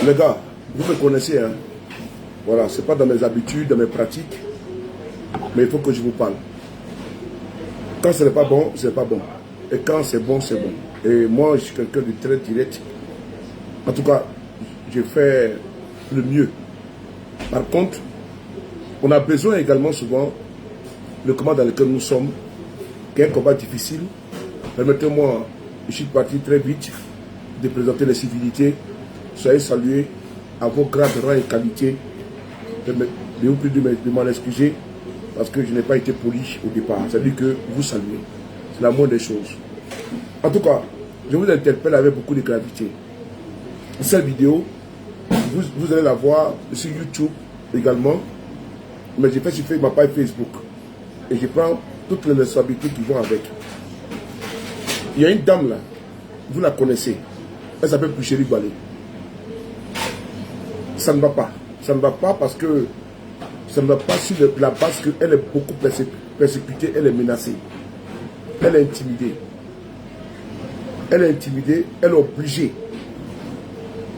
Les gars, vous me connaissez, hein? Voilà, c'est pas dans mes habitudes, dans mes pratiques, mais il faut que je vous parle. Quand ce n'est pas bon, c'est pas bon. Et quand c'est bon, c'est bon. Et moi, je suis quelqu'un de très direct. En tout cas, je fais le mieux. Par contre, on a besoin également souvent le combat dans lequel nous sommes, qui est un combat difficile. Permettez-moi, je suis parti très vite de présenter les civilités. Soyez salués à vos grades, rangs et qualités. Je vous prie de m'en excuser parce que je n'ai pas été poli au départ. C'est-à-dire que vous saluez. C'est la moindre des choses. En tout cas, je vous interpelle avec beaucoup de gravité. Cette vidéo, vous allez la voir sur YouTube également, mais j'ai fait sur ma page Facebook. Et je prends toutes les responsabilités qui vont avec. Il y a une dame là, vous la connaissez. Elle s'appelle Puchéri Balé. Ça ne va pas. Ça ne va pas parce que ça ne va pas sur la base qu'elle est beaucoup persécutée, elle est menacée. Elle est intimidée. Elle est intimidée, elle est obligée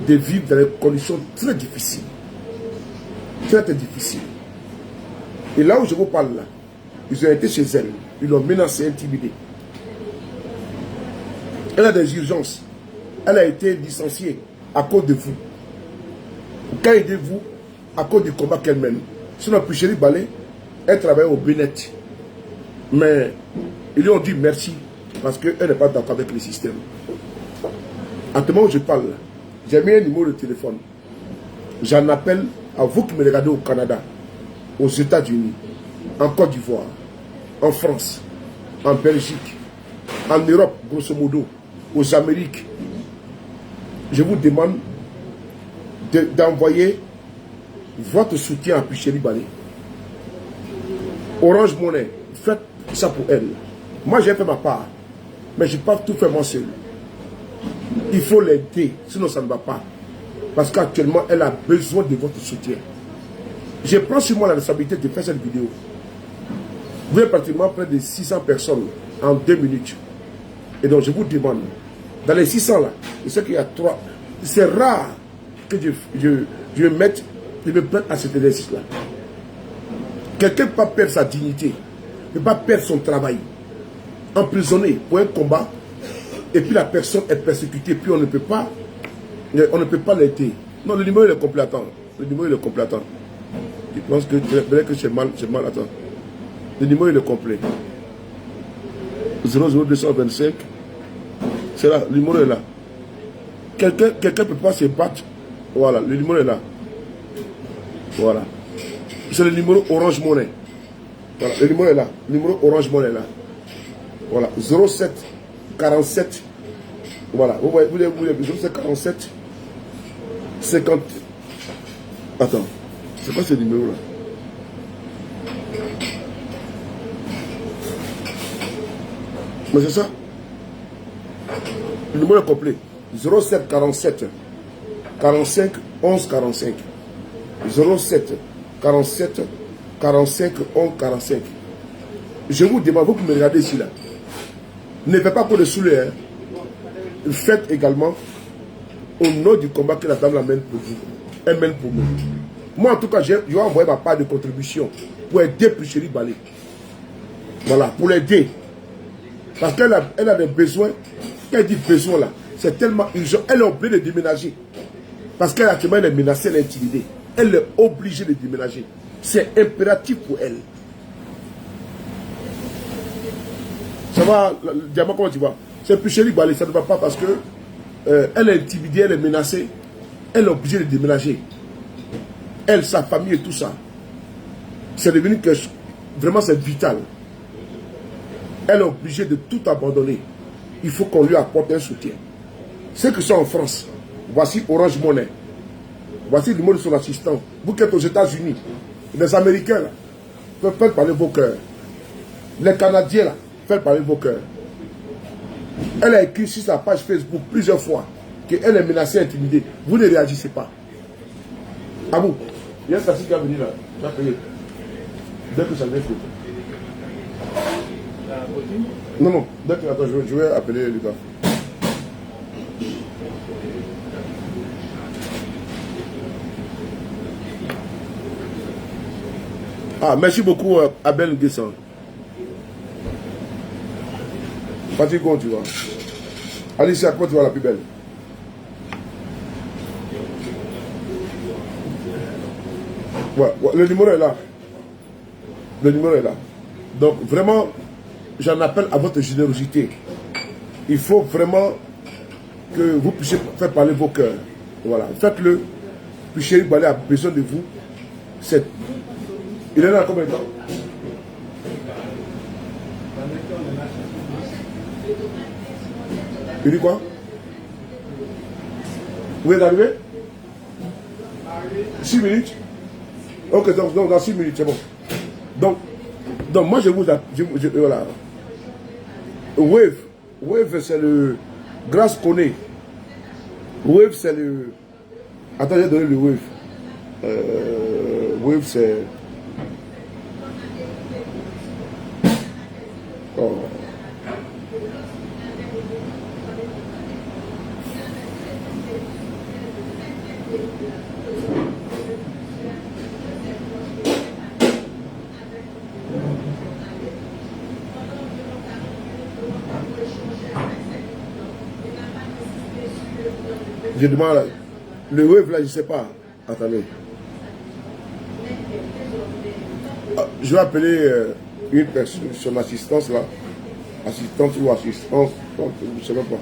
de vivre dans des conditions très difficiles. Très, très difficiles. Et là où je vous parle là, ils ont été chez elle, ils l'ont menacée, intimidée. Elle a des urgences. Elle a été licenciée à cause de vous. Quand aidez-vous à cause du combat qu'elle mène. Sinon, Puchéri Balé, elle travaille au Bénet. Mais ils lui ont dit merci parce qu'elle n'est pas d'accord avec le système. À ce moment où je parle, j'ai mis un numéro de téléphone. J'en appelle à vous qui me regardez au Canada, aux États-Unis, en Côte d'Ivoire, en France, en Belgique, en Europe, grosso modo, aux Amériques. Je vous demande d'envoyer votre soutien à Puchéri Balé. Orange Money, faites ça pour elle. Moi, j'ai fait ma part, mais je ne peux pas tout faire moi seul. Il faut l'aider, sinon ça ne va pas. Parce qu'actuellement, elle a besoin de votre soutien. Je prends sur moi la responsabilité de faire cette vidéo. Vous avez pratiquement près de 600 personnes en 2 minutes. Et donc, je vous demande, dans les 600 là, je sais qu'il y a 3. C'est rare que je me mette à cet exercice-là. Quelqu'un ne peut pas perdre sa dignité, ne peut pas perdre son travail, emprisonné pour un combat, et puis la personne est persécutée, puis on ne peut pas l'aider. Non, le numéro il est complet, attends. Le numéro il est complet, attends. Je pense que j'ai mal, attends. Le numéro il est complet. 00225. C'est là, le numéro est là. Quelqu'un ne peut pas se battre. Voilà, le numéro est là. Voilà. C'est le numéro Orange Money. Voilà, le numéro est là. Le numéro Orange Money est là. Voilà, 07 47. Voilà, vous voyez, 07 47 50. Attends, c'est quoi ce numéro là? Mais c'est ça. Le numéro est complet. 07 47 45 11 45. 07 47 45 11 45. Je vous demande, vous qui me regardez ici là, ne faites pas pour le saouler. Hein. Faites également au nom du combat que la dame la mène pour vous. Elle mène pour nous. Moi en tout cas, je vais envoyer ma part de contribution pour aider Puchéri Balé. Voilà, pour l'aider. Parce qu'elle a des besoins. Quand elle dit besoin là, c'est tellement urgent. Elle est obligée de déménager. Parce qu'elle actuellement elle est menacée, elle est intimidée. Elle est obligée de déménager. C'est impératif pour elle. Ça va, Diamant, comment tu vas? C'est Puchéri Balé, ça ne va pas parce que elle est intimidée, elle est menacée. Elle est obligée de déménager. Elle, sa famille et tout ça. C'est devenu que vraiment c'est vital. Elle est obligée de tout abandonner. Il faut qu'on lui apporte un soutien. Ceux qui sont en France, voici Orange Money. Voici le numéro de son assistant. Vous qui êtes aux États-Unis, les Américains, là, faites parler vos cœurs. Les Canadiens, là, faites parler vos cœurs. Elle a écrit sur sa page Facebook plusieurs fois qu'elle est menacée, intimidée. Vous ne réagissez pas. À vous. Il y a un taxi qui va venir là. Tu vas payer. Dès que ça vient, écoute. Non, non. Dès que, attends, je vais appeler le gars. Ah, merci beaucoup, Abel Guessan. Vas-y, quand tu vois. Alicia, à quoi tu vois la plus belle? Ouais, ouais, le numéro est là. Le numéro est là. Donc, vraiment, j'en appelle à votre générosité. Il faut vraiment que vous puissiez faire parler vos cœurs. Voilà, faites-le. Puis Chéri Balé a besoin de vous. Il est là combien de temps? Il dit quoi? Vous êtes arrivé? 6 minutes? Ok, donc dans 6 minutes, c'est bon. Donc moi je vous... voilà. Wave c'est le... Grâce Koné. Wave c'est le... Attends, j'ai donné le Wave. Wave c'est... Oh. Je demande le wave là, je ne sais pas. Attendez. Je vais appeler une personne, son assistance là. Assistante ou assistance, je ne sais même pas.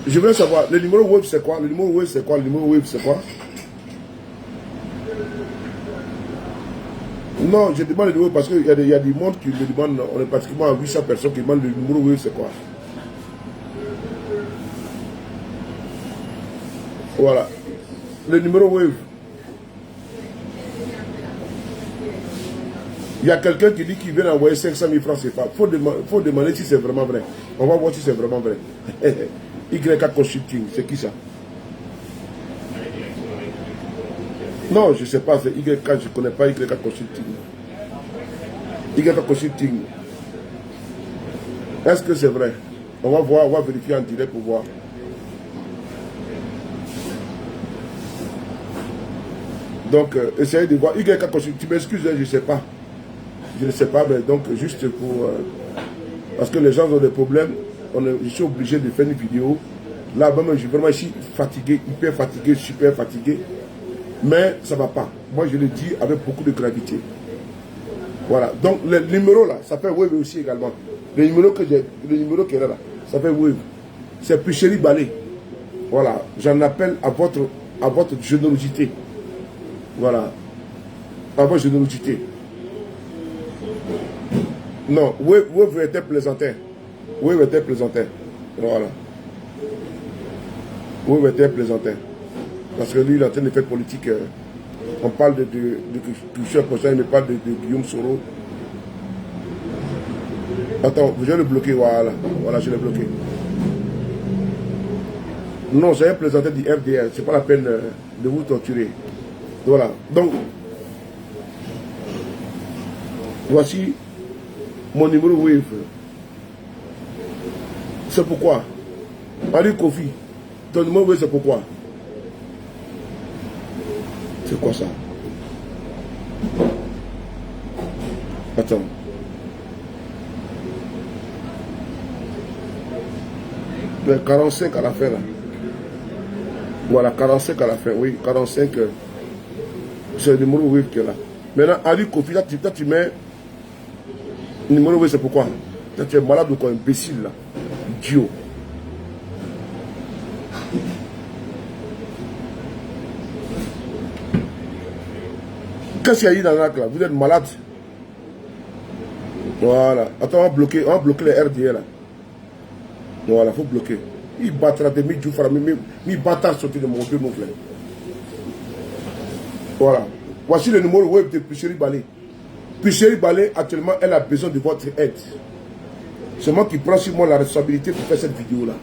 Je voulais savoir, le numéro wave c'est quoi? Le numéro wave c'est quoi? Le numéro wave c'est quoi? Non, je demande le numéro parce qu'il y a du monde qui me demande, on est pratiquement à 800 personnes qui demandent le numéro wave c'est quoi? Voilà. Le numéro wave. Il y a quelqu'un qui dit qu'il vient envoyer 500 000 francs CFA. Il faut demander si c'est vraiment vrai. On va voir si c'est vraiment vrai. YK Consulting, c'est qui ça? Non, je ne sais pas, c'est YK, je ne connais pas YK Consulting. YK Consulting. Est-ce que c'est vrai? On va voir, on va vérifier en direct pour voir. Donc, essayez de voir. YK Consulting, tu m'excuses, je ne sais pas. Je ne sais pas, mais donc juste pour... parce que les gens ont des problèmes, je suis obligé de faire une vidéo. Là, vraiment, je suis vraiment ici fatigué, hyper fatigué, super fatigué. Mais ça ne va pas. Moi, je le dis avec beaucoup de gravité. Voilà. Donc, le numéro là, ça fait Wave aussi également. Le numéro qui est là, ça fait Wave. C'est plus Chéri Balé. Voilà. J'en appelle à votre générosité. Voilà. À votre générosité. Non, Wave était plaisantin. Wave était plaisantin. Voilà. Wave était plaisantin. Parce que lui, il est en train de faire politique. On parle de toucheur prochain, il me parle de Guillaume Soro. Attends, je vais le bloquer. Voilà. Voilà, je l'ai bloqué. Non, j'ai un plaisantin du FDR. C'est pas la peine de vous torturer. Voilà. Donc, voici mon numéro Wave. C'est pourquoi. Ali Kofi, ton numéro Wave, c'est pourquoi. C'est quoi ça? Attends. Le 45 à la fin là. Voilà, 45 à la fin, oui, 45. C'est le numéro Wave qui est là. Maintenant, Ali Kofi, là, tu mets. Le numéro Wave, c'est pourquoi? Là, tu es malade ou quoi, imbécile là. Idiot. Qu'est-ce qu'il y a eu dans l'arc là? Vous êtes malade? Voilà. Attends, on va bloquer les RDA là. Voilà, il faut bloquer. Il battra de mi Djoufara, mi bâtard sorti de mon deux mouvements. Voilà. Voici le numéro web de Puchéri Balé. Puchéri Balé, actuellement, elle a besoin de votre aide. C'est moi qui prends sur moi la responsabilité pour faire cette vidéo-là.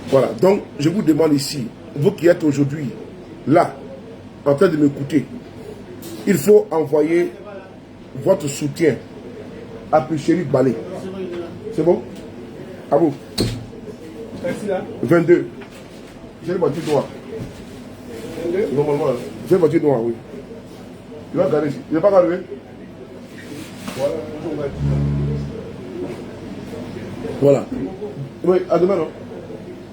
Voilà. Donc, je vous demande ici, vous qui êtes aujourd'hui là, en train de m'écouter, il faut envoyer votre soutien à Puchéri Balé. C'est bon? À vous. 22. J'ai le voiture noire. Normalement, j'ai le voiture noire, oui. Il va garer ici. Il n'est pas garé. Voilà. Oui, à demain, non?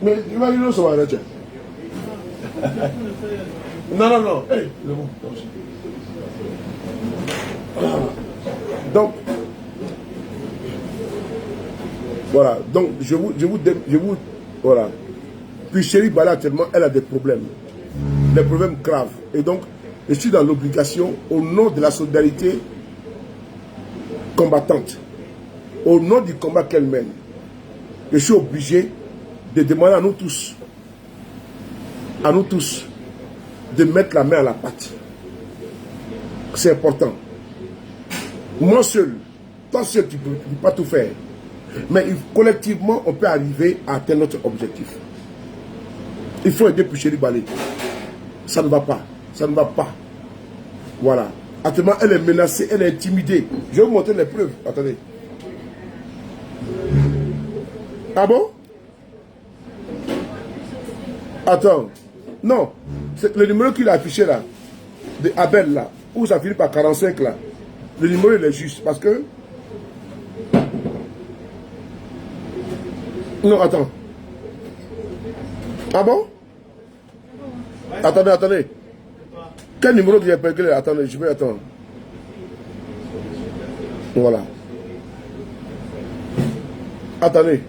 Mais il va dire ça va arrêter. Non, non, non. Hey, c'est bon. Donc, voilà. Donc, je vous voilà. Puis Chérie Bala, actuellement, elle a des problèmes graves. Et donc, je suis dans l'obligation, au nom de la solidarité combattante, au nom du combat qu'elle mène, je suis obligé de demander à nous tous, de mettre la main à la pâte. C'est important. Moi seul, toi seul, tu ne peux pas tout faire. Mais collectivement, on peut arriver à atteindre notre objectif. Il faut aider Puchéri Balé. Ça ne va pas. Ça ne va pas. Voilà. Actuellement, elle est menacée, elle est intimidée. Je vais vous montrer les preuves. Attendez. Ah bon? Attends. Non. C'est le numéro qu'il a affiché là, de Abel là, où ça finit par 45 là. Le numéro il est juste parce que... Non, attends. Ah bon? Attendez, attendez. Quel numéro que j'ai pris? Attendez, je vais attendre. Voilà. Attendez.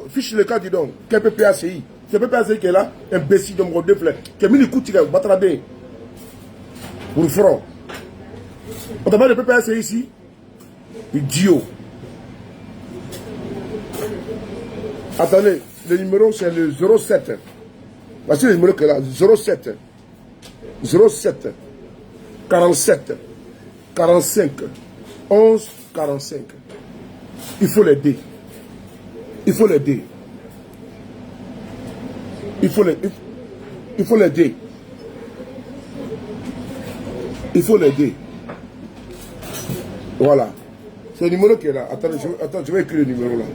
Fiche le cas, dis donc. Quel PPACI? C'est PPACI qui est là, imbécile de mon déflé. Qui a mis le coup de tigre, batradé. Pour le front. On t'a parlé de PPACI ici? Idiot. Attendez, le numéro c'est le 07. Voici le numéro qui est là. 07 47 45 11 45. Il faut l'aider. Il faut l'aider. Il faut l'aider. Il faut l'aider. Il faut l'aider. Voilà. C'est le numéro qui est là. Attendez, je vais écrire le numéro là.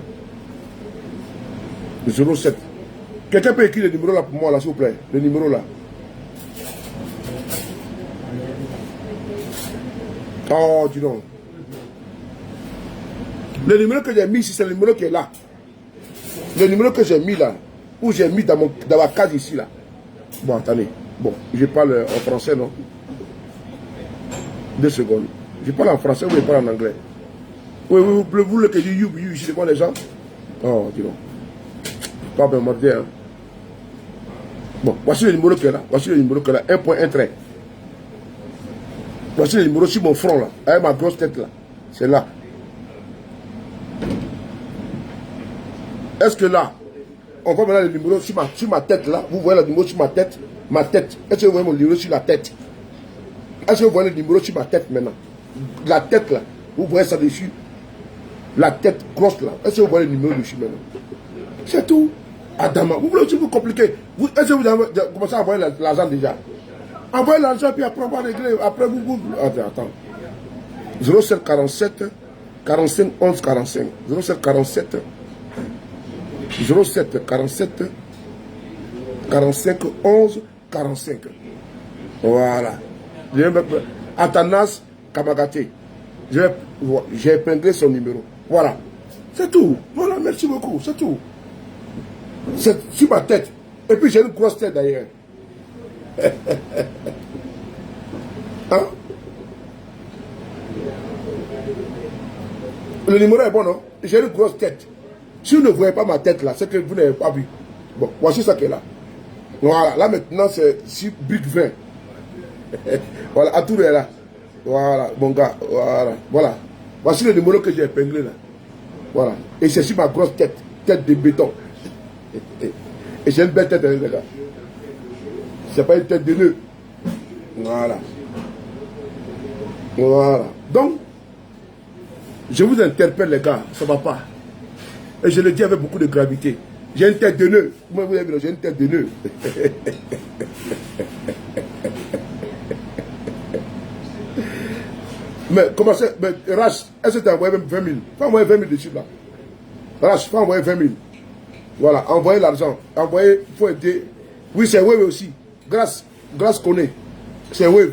07. Quelqu'un peut écrire le numéro là pour moi là, s'il vous plaît. Le numéro là. Oh, dis donc. Le numéro que j'ai mis ici, c'est le numéro qui est là. Le numéro que j'ai mis là, où j'ai mis dans ma case ici là. Bon, attendez. Bon, je parle en français, non? 2 secondes. Je parle en français ou je parle en anglais? Oui, vous voulez que je dise you ici devant les gens? Oh, dis donc. Pas bien mordu, hein. Bon, voici le numéro qui est là. Voici le numéro qui est là. 1.1 trait. Voici le numéro sur mon front là. Avec ma grosse tête là. C'est là. Est-ce que là, on voit maintenant le numéro sur ma tête là? Vous voyez le numéro sur ma tête? Ma tête. Est-ce que vous voyez mon numéro sur la tête? Est-ce que vous voyez le numéro sur ma tête maintenant? La tête là. Vous voyez ça dessus? La tête grosse là. Est-ce que vous voyez le numéro dessus maintenant? C'est tout. Adama, vous voulez aussi vous compliquer. Est-ce que vous avez commencé à envoyer l'argent déjà? Envoyez l'argent puis après on va régler. Après vous. Attends. 07 47 45 11 45. 07 47 07 47 45 11 45. Voilà. Atanas Kamagate. J'ai épinglé son numéro. Voilà. C'est tout. Voilà, merci beaucoup. C'est tout. C'est sur ma tête. Et puis j'ai une grosse tête d'ailleurs. Hein? Le numéro est bon, non? J'ai une grosse tête. Si vous ne voyez pas ma tête là, c'est que vous n'avez pas vu. Bon, voici ça qui est là. Voilà, là maintenant c'est sur Big 20. Voilà, Atour est là. Voilà, mon gars. Voilà. Voilà. Voici le numéro que j'ai épinglé là. Voilà. Et c'est sur ma grosse tête. Tête de béton. Et j'ai une belle tête, les gars. C'est pas une tête de nœud. Voilà. Voilà. Donc, je vous interpelle, les gars. Ça va pas. Et je le dis avec beaucoup de gravité. J'ai une tête de nœud. Moi, vous avez vu, j'ai une tête de nœud. Mais comment c'est? Rach, est-ce que tu as envoyé même 20 000? Faut envoyer 20 000 dessus là. Rach, faut envoyer 20 000. Voilà, envoyez l'argent. Envoyez, il faut aider. Oui, c'est Wave aussi. Grâce connaît. C'est Wave.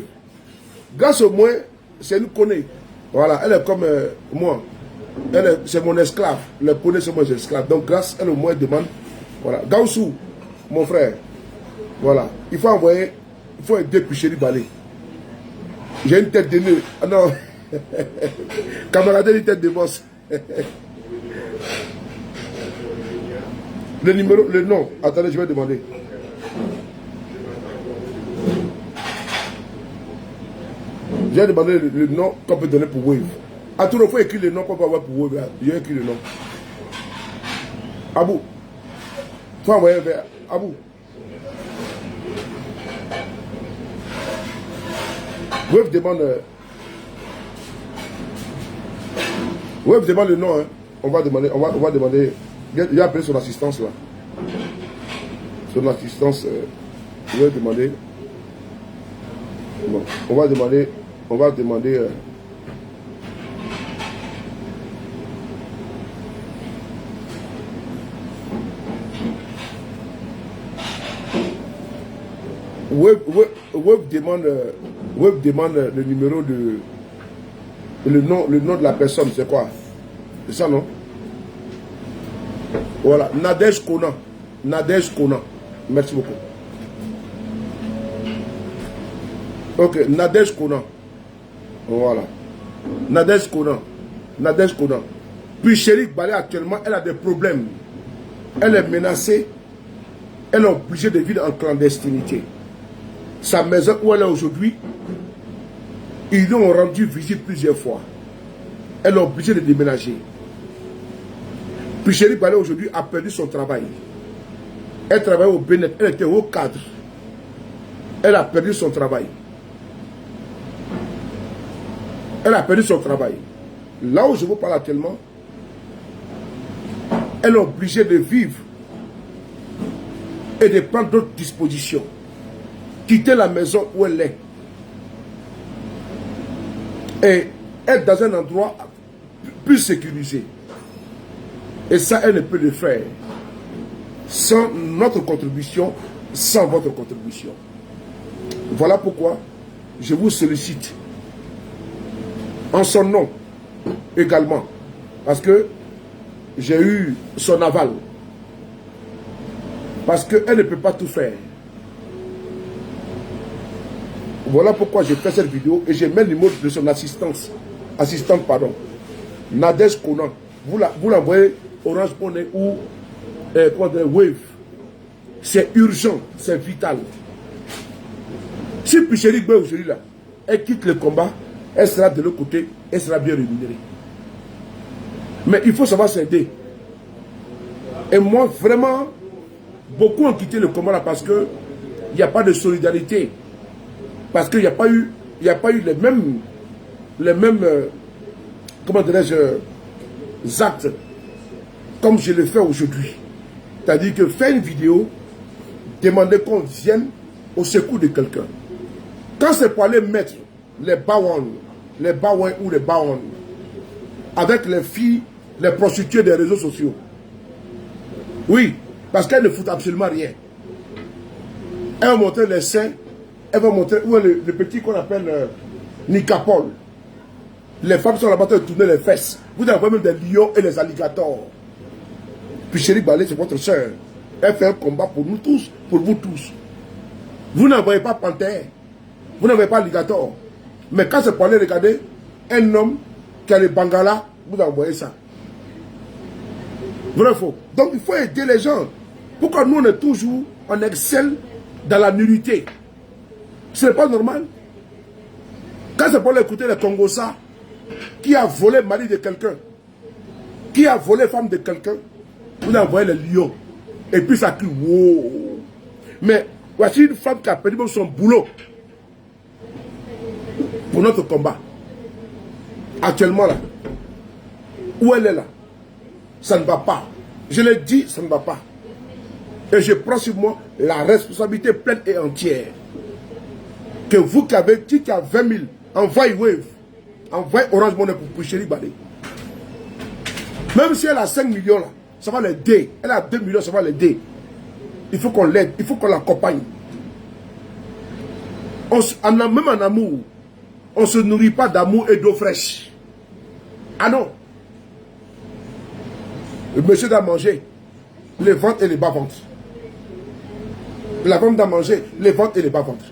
Grâce au moins, c'est une connaît. Voilà, elle est comme moi. C'est mon esclave. Le poney, c'est mon esclave. Donc, grâce, elle au moins demande. Voilà. Gaussou, mon frère. Voilà. Il faut envoyer, il faut aider Picheri Balé. J'ai une tête de nœud. Ah non. Camarade, une tête de boss. Le numéro, le nom. Attendez, je vais demander. J'ai demandé le nom qu'on peut donner pour Wave. À tout le faut écrire le nom qu'on peut avoir pour Wave. J'ai écrit le nom. Abou. Faut envoyer vers Abou. Wave demande. Wave demande le nom. Hein. On va demander. Il a appelé son assistance là. Son assistance. Je vais demander. Bon, on va demander. Web demande le numéro de le nom de la personne, c'est quoi? C'est ça, non? Voilà, Nadège Konan. Merci beaucoup. Ok, Nadège Konan. Voilà. Nadège Konan. Puis Chérie Balé actuellement, elle a des problèmes. Elle est menacée. Elle est obligée de vivre en clandestinité. Sa maison où elle est aujourd'hui, ils lui ont rendu visite plusieurs fois. Elle est obligée de déménager. Puis Chérie Balé aujourd'hui a perdu son travail. Elle travaillait au Bénin, elle était au cadre. Elle a perdu son travail. Là où je vous parle actuellement, elle est obligée de vivre et de prendre d'autres dispositions. Quitter la maison où elle est. Et être dans un endroit plus sécurisé. Et ça, elle ne peut le faire sans notre contribution, sans votre contribution. Voilà pourquoi je vous sollicite en son nom également, parce que j'ai eu son aval, parce qu'elle ne peut pas tout faire. Voilà pourquoi j'ai fait cette vidéo et j'ai mis le numéro de son assistante, Nadège Konan. Vous l'envoyez Orange Money ou Wave. C'est urgent, c'est vital. Si Picheri Balé aujourd'hui là, elle quitte le combat, elle sera de l'autre côté, elle sera bien rémunérée. Mais il faut savoir s'aider. Et moi, vraiment, beaucoup ont quitté le combat là parce qu'il n'y a pas de solidarité. Parce qu'il n'y a pas eu les mêmes comment dirais-je, actes comme je le fais aujourd'hui. C'est-à-dire que faire une vidéo, demander qu'on vienne au secours de quelqu'un. Quand c'est pour aller mettre les bawons ou les bawons avec les filles, les prostituées des réseaux sociaux. Oui, parce qu'elles ne foutent absolument rien. Elles vont montrer les seins, elles vont montrer où est le petit qu'on appelle Nicapol. Les femmes sont là-bas de tourner les fesses. Vous avez même des lions et les alligators. Puis Chérie Balé, c'est votre soeur. Elle fait un combat pour nous tous, pour vous tous. Vous n'envoyez pas panthère, vous n'envoyez pas alligator. Mais quand c'est pour aller regarder un homme qui a les bangalas, vous envoyez ça. Vrai faux. Donc il faut aider les gens. Pourquoi nous on est toujours, on excelle dans la nullité? Ce n'est pas normal. Quand c'est pour aller écouter les Congossas qui a volé le mari de quelqu'un, qui a volé la femme de quelqu'un, vous envoyez le lion. Et puis ça crie, wow. Mais voici une femme qui a perdu son boulot pour notre combat. Actuellement là, où elle est là, ça ne va pas. Je l'ai dit, ça ne va pas. Et je prends sur moi la responsabilité pleine et entière. Que vous qui avez dit qu'il y a 20 000, envoyez Wave, envoyez Orange Money pour Chéri Balé. Même si elle a 5 millions là, ça va l'aider. Elle a 2 millions, ça va l'aider. Il faut qu'on l'aide, il faut qu'on l'accompagne. Même en amour, on ne se nourrit pas d'amour et d'eau fraîche. Ah non. Le monsieur doit manger les ventres et les bas-ventres. La femme doit manger les ventres et les bas-ventres.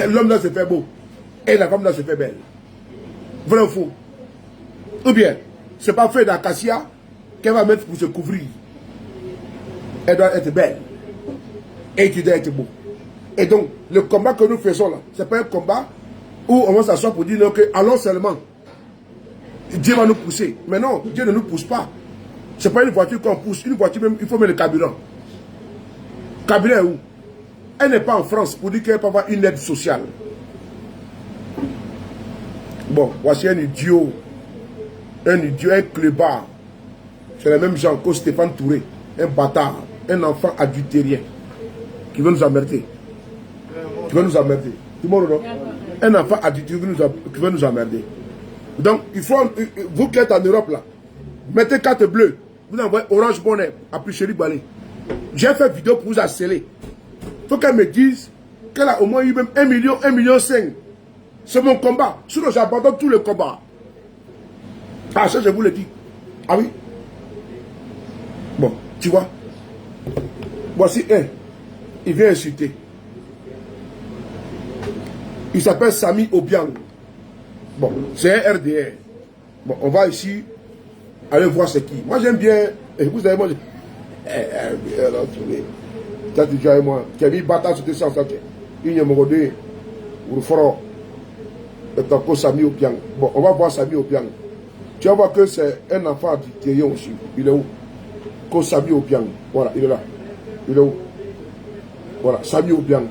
L'homme doit se faire beau. Et la femme doit se faire belle. Vrai ou faux? Ou bien, ce n'est pas fait d'acacia qu'elle va mettre pour se couvrir. Elle doit être belle. Et tu dois être beau. Et donc, le combat que nous faisons là, ce n'est pas un combat où on va s'asseoir pour dire non, que allons seulement. Dieu va nous pousser. Mais non, Dieu ne nous pousse pas. Ce n'est pas une voiture qu'on pousse. Une voiture, même, il faut mettre le carburant. Carburant où? Elle n'est pas en France pour dire qu'elle peut avoir une aide sociale. Bon, voici un idiot, un clébard. C'est les mêmes gens que Stéphane Touré, un bâtard, un enfant adultérien qui veut nous emmerder. Qui veut nous emmerder. Tout le monde, non? Un enfant adultérien qui veut nous emmerder. Donc, il faut, vous qui êtes en Europe là, mettez carte bleue, vous envoyez Orange Money à Chéri Balé. J'ai fait vidéo pour vous harceler. Il faut qu'elle me dise qu'elle a au moins eu même 1 million, 1,5 million. C'est mon combat. Sinon, j'abandonne tout le combat. Ah, ça, je vous le dis. Ah oui? Bon, tu vois. Voici un. Il vient insulter. Il s'appelle Sami Obiang. Bon, c'est un RDR. Bon, on va ici aller voir c'est qui. Moi, j'aime bien. Et vous savez, moi, ça, tu vois, moi, qui a mis bâtard sur tes sens, il y a mon rodé, ou le front. Et Sami Obiang. Bon, on va voir Sami Obiang. Tu vas voir que c'est un enfant du terrier aussi. Il est où? Ko Sami Obiang. Voilà, il est là. Il est où? Voilà, Sami Obiang.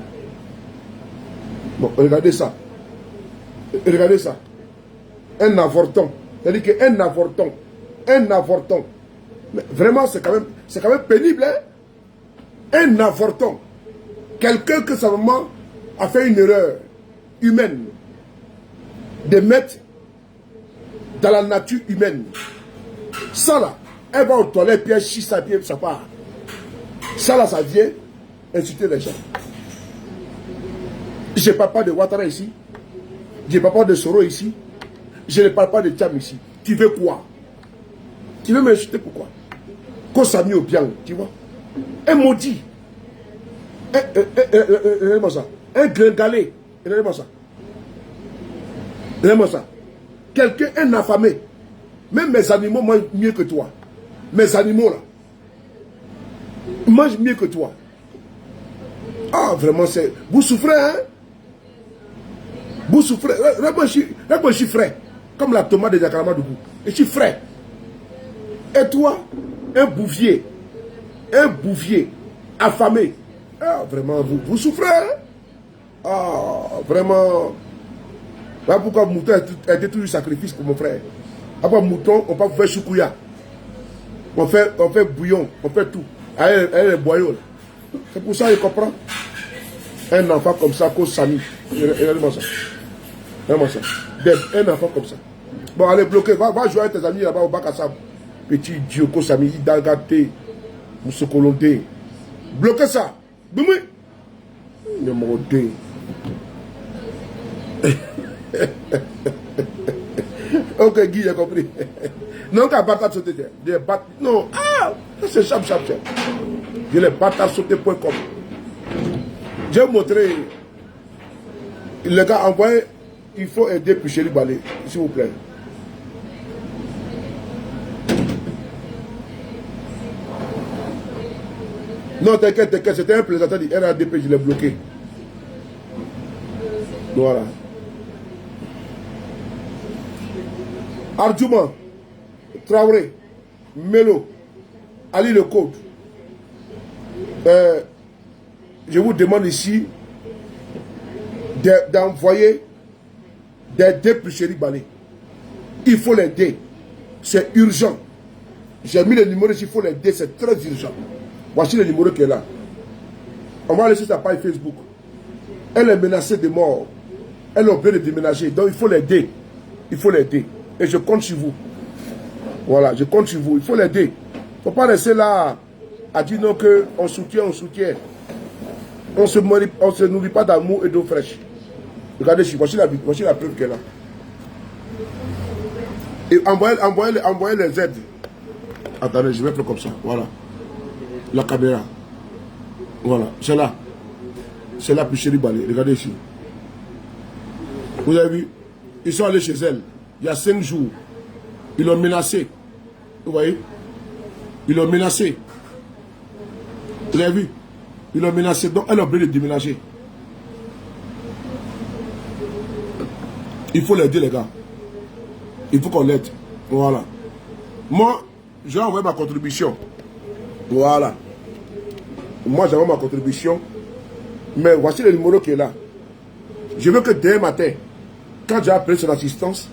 Bon, regardez ça. Regardez ça. Un avorton. C'est-à-dire qu'un avorton. Un avorton. Mais vraiment, c'est quand même pénible, hein? Un avorton. Quelqu'un que sa maman a fait une erreur humaine de mettre dans la nature humaine. Ça là, elle va aux toilettes, puis elle chie sa pied, ça part. Ça là, ça vient insulter les gens. Je ne parle pas de Ouattara ici. Je ne parle pas de Soro ici. Je ne parle pas de Tcham ici. Tu veux quoi? Tu veux m'insulter pourquoi? Qu'on s'est mis au bien, tu vois? Un maudit. Regardez-moi ça. Un gringalé. Regardez-moi ça. Regardez-moi ça. Quelqu'un, un affamé. Même mes animaux mangent mieux que toi. Mes animaux là. Mangent mieux que toi. Ah, vraiment, c'est. Vous souffrez, hein? Vous souffrez. Regarde-moi, je suis frais. Comme la tomate de Jakarama Dougou. Et je suis frais. Et toi, un bouvier. Un bouvier. Affamé. Ah, vraiment, vous souffrez, hein? Ah, vraiment. Voilà pourquoi le mouton a été toujours sacrifice pour mon frère. Après mouton, on peut faire choukouya. On fait bouillon, on fait tout. Avec les boyaux. C'est pour ça qu'il comprend. Un enfant comme ça, cause Sami. Regardez-moi ça. Regardez-moi ça. Un enfant comme ça. Bon, allez, bloquer. Va jouer avec tes amis là-bas au bac à sable. Petit Dieu, cause Sami, Idagate, Moussokolonté. Bloquez ça. Boumou. Numéro 2. Ok, Guy, j'ai compris. Non, qu'à bâtard sauter. Non, ah, c'est chap. Je l'ai bâtard sauter.com. J'ai montré. Les gars, envoyez. Il faut aider Chéri Balé, s'il vous plaît. Non, t'inquiète, c'était un plaisantin du RADP, je l'ai bloqué. Voilà. Argument. Traoré, Melo, Ali Le Code. Je vous demande ici d'envoyer des dés pour Chéri Balé. Il faut les dés. C'est urgent. J'ai mis le numéro ici, il faut les dés, c'est très urgent. Voici le numéro qui est là. On va aller sur sa page Facebook. Elle est menacée de mort. Elle a oublié de déménager. Donc il faut l'aider. Il faut l'aider. Et je compte sur vous. Voilà, je compte sur vous. Il faut l'aider. Il ne faut pas rester là à dire non qu'on soutient, on soutient. On ne se nourrit pas d'amour et d'eau fraîche. Regardez, voici la preuve qu'elle a. Et envoyez les aides. Attendez, je vais faire comme ça. Voilà. La caméra. Voilà, c'est là. C'est là pour Chéri Balé. Regardez ici. Vous avez vu? Ils sont allés chez elle. Il y a 5 jours. Ils l'ont menacé. Vous voyez? Ils l'ont menacé. Vous avez vu? Ils l'ont menacé. Donc, elle a oublié de déménager. Il faut l'aider, les gars. Il faut qu'on l'aide. Voilà. Moi, j'ai envoyé ma contribution. Voilà. Moi, j'ai envoyé ma contribution. Mais voici le numéro qui est là. Je veux que demain matin, quand j'ai appelé son assistante,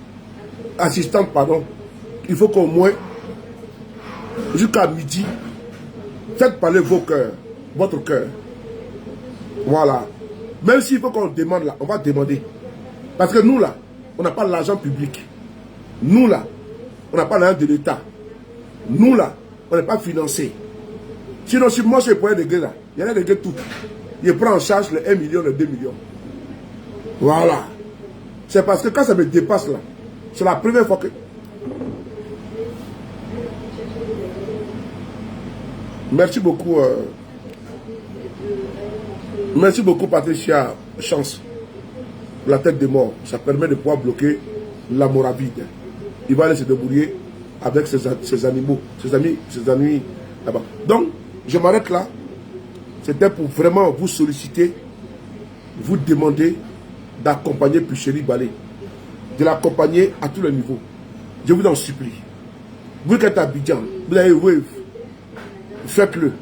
il faut qu'au moins, jusqu'à midi, faites parler vos cœurs, votre cœur. Voilà. Même s'il faut qu'on demande là, on va demander. Parce que nous là, on n'a pas l'argent public. Nous là, on n'a pas l'argent de l'État. Nous là, on n'est pas financé. Sinon, si moi je pourrais régler là, il y en a régler tout. Il prend en charge les 1 million, les 2 millions. Voilà. C'est parce que quand ça me dépasse là, c'est la première fois que... Merci beaucoup. Merci beaucoup Patricia Chance. La tête de mort. Ça permet de pouvoir bloquer la Moravide. Il va aller se débrouiller avec ses animaux, ses amis là-bas. Donc, je m'arrête là. C'était pour vraiment vous solliciter, vous demander d'accompagner Chéri Balé. De l'accompagner à tous les niveaux. Je vous en supplie. Vous qui êtes à Abidjan, vous avez Wave, faites-le.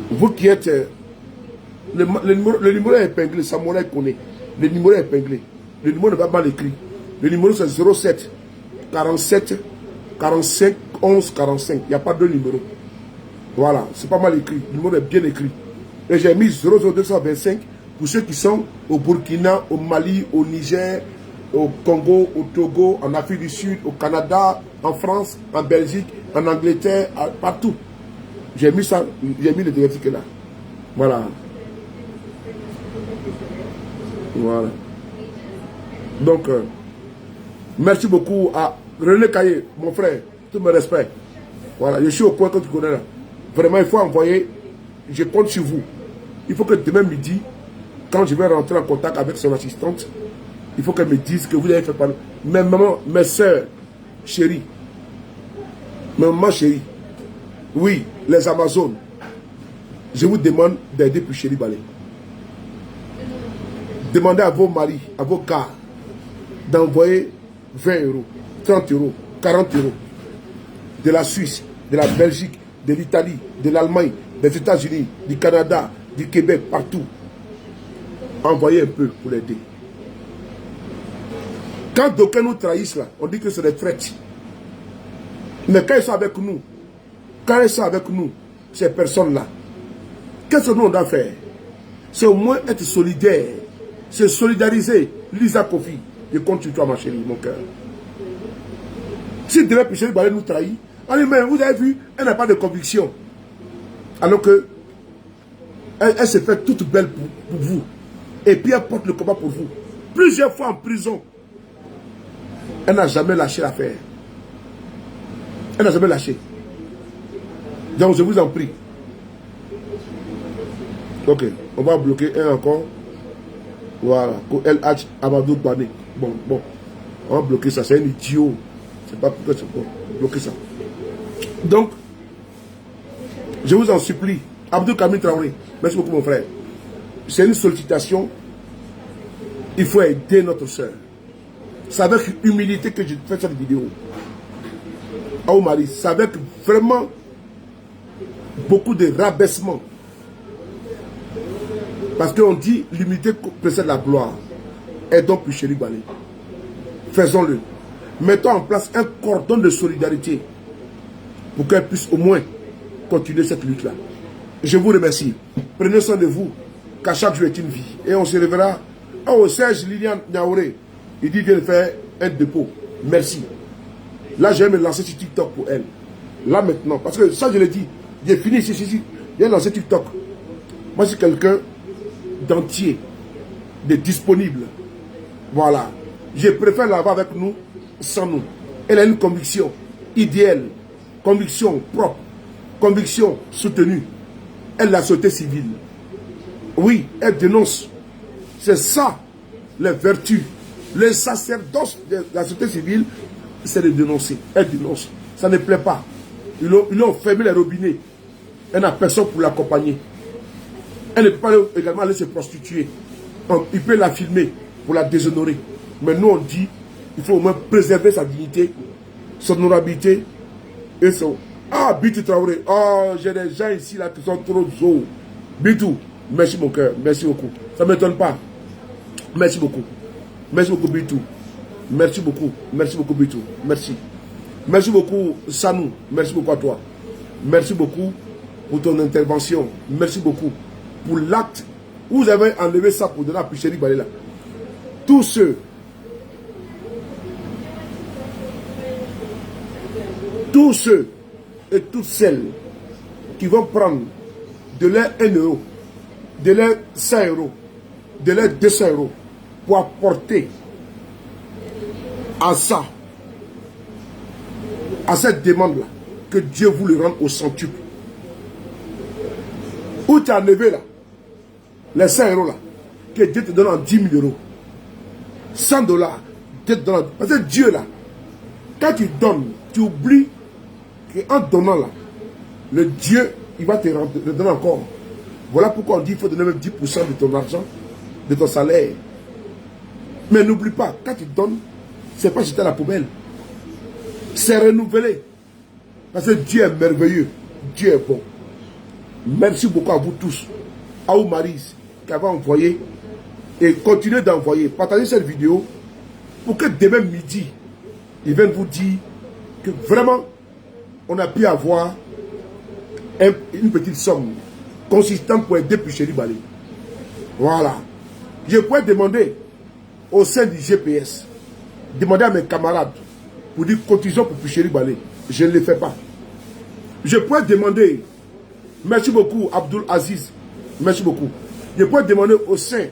Vous qui êtes... le numéro est épinglé, Samouraï connaît. Le numéro est épinglé. Le numéro n'est pas mal écrit. Le numéro c'est 07 47 45 11 45. Il n'y a pas de numéro. Voilà, c'est pas mal écrit. Le numéro est bien écrit. Et j'ai mis 00225 pour ceux qui sont au Burkina, au Mali, au Niger, au Congo, au Togo, en Afrique du Sud, au Canada, en France, en Belgique, en Angleterre, partout. J'ai mis ça, j'ai mis le diagnostic là. Voilà. Voilà. Donc, merci beaucoup à René Caillé, mon frère, tout mes respects. Voilà, je suis au point que tu connais là. Vraiment, il faut envoyer, je compte sur vous. Il faut que demain midi, quand je vais rentrer en contact avec son assistante, il faut qu'elle me dise que vous avez fait parler. Mes mamans, mes soeurs, chéries, mes mamans chéries, oui, les Amazones, je vous demande d'aider pour Chéri Balé. Demandez à vos maris, à vos gars, d'envoyer 20 euros, 30 euros, 40 euros de la Suisse, de la Belgique, de l'Italie, de l'Allemagne, des États-Unis, du Canada, du Québec, partout. Envoyez un peu pour l'aider. Quand d'aucuns nous trahissent là, on dit que c'est des traites. Mais quand ils sont avec nous, ces personnes-là, qu'est-ce que nous on doit faire? C'est au moins être solidaire. Se solidariser. Lisa Kofi, je compte sur toi ma chérie, mon cœur. Si demain Chéri Balé nous trahit, on dit mais vous avez vu, elle n'a pas de conviction. Alors que elle s'est fait toute belle pour vous. Et puis elle porte le combat pour vous. Plusieurs fois en prison. Elle n'a jamais lâché l'affaire. Elle n'a jamais lâché. Donc je vous en prie. Ok, on va bloquer un encore. Voilà, LH Amadou Bané. Bon, on va bloquer ça, c'est un idiot. C'est pas pourquoi c'est bon. Bloquer ça. Donc, je vous en supplie, Abdou Kamil Traoré, merci beaucoup mon frère. C'est une sollicitation. Il faut aider notre soeur. C'est avec humilité que je fais cette vidéo. à Marie, c'est avec vraiment beaucoup de rabaissement. Parce qu'on dit l'humilité précède la gloire. Aidons Puchéry Balé. Faisons-le. Mettons en place un cordon de solidarité pour qu'elle puisse au moins continuer cette lutte-là. Je vous remercie. Prenez soin de vous, car chaque jour est une vie. Et on se reverra. Oh, Serge Lilian Niaouré, il dit qu'il fait un dépôt. Merci. Là, je vais me lancer sur TikTok pour elle. Là, maintenant. Parce que ça, je l'ai dit. J'ai fini ici. J'ai lancé TikTok. Moi, je suis quelqu'un d'entier, de disponible. Voilà. Je préfère l'avoir avec nous, sans nous. Elle a une conviction idéale, conviction propre, conviction soutenue. Elle la société civile. Oui, elle dénonce. C'est ça, les vertus. Les sacerdoces de la société civile, c'est de dénoncer. Elle dénonce. Ça ne plaît pas. Ils ont fermé les robinets. Elle n'a personne pour l'accompagner. Elle ne peut pas également aller se prostituer. Il peut la filmer pour la déshonorer. Mais nous, on dit il faut au moins préserver sa dignité, son honorabilité et son... Ah, Bitou Traoré. Oh, j'ai des gens ici là qui sont trop zo. Bitou, merci mon cœur. Merci beaucoup. Ça ne m'étonne pas. Merci beaucoup. Merci beaucoup, Bitou. Merci beaucoup. Merci beaucoup, Bitou. Merci. Merci beaucoup, Sanou. Merci beaucoup à toi. Merci beaucoup pour ton intervention. Merci beaucoup pour l'acte. Vous avez enlevé ça pour donner à Puchéry Balé là. Tous ceux et toutes celles qui vont prendre de leur 1 euro, de leur 100 euros, de leur 200 euros pour apporter à ça, à cette demande-là, que Dieu vous le rende au centuple. Où tu as enlevé là, les 100 euros là, que Dieu te donne en 10 000 euros. 100 $, Dieu te donne. Parce que Dieu là, quand tu donnes, tu oublies qu'en donnant là, le Dieu, il va te donner encore. Voilà pourquoi on dit qu'il faut donner même 10% de ton argent, de ton salaire. Mais n'oublie pas, quand tu donnes, c'est pas jeter à la poubelle. C'est renouvelé. Parce que Dieu est merveilleux. Dieu est bon. Merci beaucoup à vous tous. À vous, Maryse, qui avait envoyé. Et continuez d'envoyer. Partagez cette vidéo pour que demain midi, ils viennent vous dire que vraiment, on a pu avoir une petite somme consistante pour aider Puchéry Balé. Voilà. Je pourrais demander au sein du GPS, demander à mes camarades pour dire cotisons pour Puchéry Balé. Je ne le fais pas. Je pourrais demander, merci beaucoup Abdul Aziz, merci beaucoup. Je pourrais demander au sein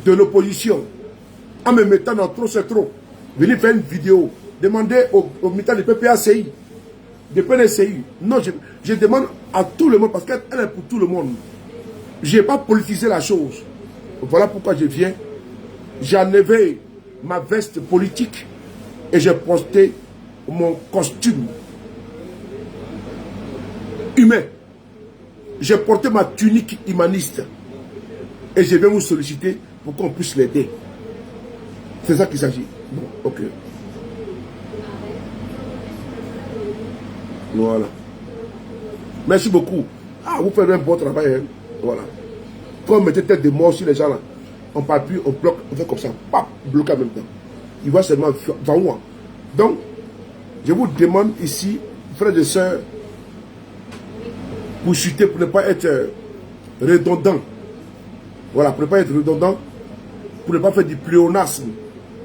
de l'opposition, en me mettant dans trop c'est trop, venir faire une vidéo, demander aux militants du PPACI, de PNCI. Non, je demande à tout le monde, parce qu'elle est pour tout le monde. Je n'ai pas politisé la chose. Voilà pourquoi je viens. J'ai enlevé ma veste politique et j'ai posté mon costume humain. J'ai porté ma tunique humaniste et je vais vous solliciter pour qu'on puisse l'aider. C'est ça qu'il s'agit. Bon, ok. Voilà. Merci beaucoup. Ah, vous faites un bon travail. Hein? Voilà. Quand on mettait tête de mort sur les gens là, on ne parle plus, on bloque, on fait comme ça. Pap, bloqué en même temps. Il va seulement dans moi. Donc, je vous demande ici, frères et sœurs, pour chuter, pour ne pas être redondant. Voilà, pour ne pas être redondant, pour ne pas faire du pléonasme,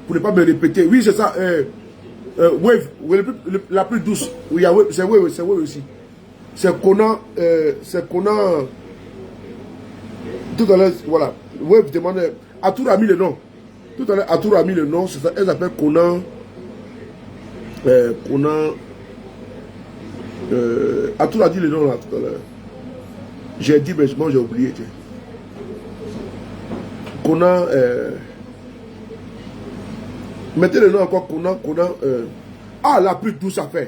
pour ne pas me répéter. Oui, c'est ça. Wave, la plus douce. Oui, c'est Wave aussi. C'est Conan, tout à l'heure, voilà. Wave demandait, Atour a mis le nom. Tout à l'heure, Atour a mis le nom, c'est ça, elle s'appelle Conan. Atour a dit le nom là tout à l'heure. J'ai dit, mais j'ai oublié. Tiens. Conan, mettez le nom encore, Conan, ah, la plus douce affaire.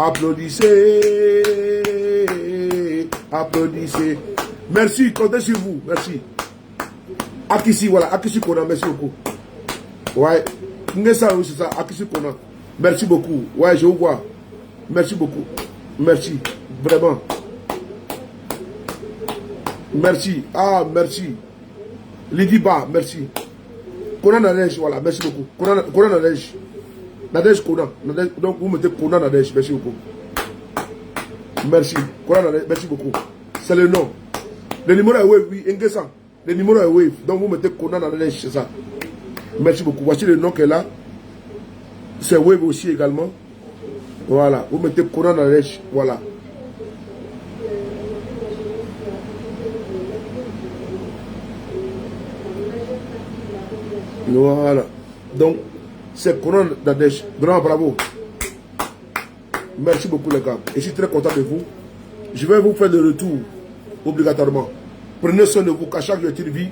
Applaudissez, applaudissez. Merci, comptez sur vous, merci. Akissi, voilà, Akissi Conan, merci beaucoup. Ouais, ça, oui, c'est ça. Akissi Kona. Merci beaucoup. Ouais, je vous vois. Merci beaucoup. Merci. Vraiment. Merci. Ah, merci. Lydie Ba, merci. Kona Nadej, voilà, merci beaucoup. Kona Nadej. Nadej Kona. Donc vous mettez Kona Nadej, merci beaucoup. Merci. Kona Nadej, merci beaucoup. C'est le nom. Le numéro est Wave, oui, Nguessan. Le numéro est Wave. Donc vous mettez Kona Nadej, c'est ça. Merci beaucoup. Voici le nom qu'elle a. C'est Wave aussi également. Voilà. Vous mettez Kona Nadej, voilà. Voilà. Donc, c'est Kona Nadej. Grand bravo. Merci beaucoup les gars. Et je suis très content de vous. Je vais vous faire le retour obligatoirement. Prenez soin de vous, qu'à chaque jour de vie,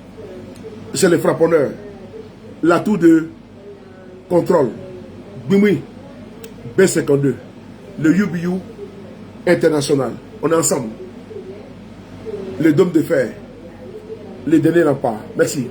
c'est le frapponneur. L'atout de contrôle. Bimi, B52. Le UBU international. On est ensemble. Le dôme de fer. Les derniers remparts. Merci.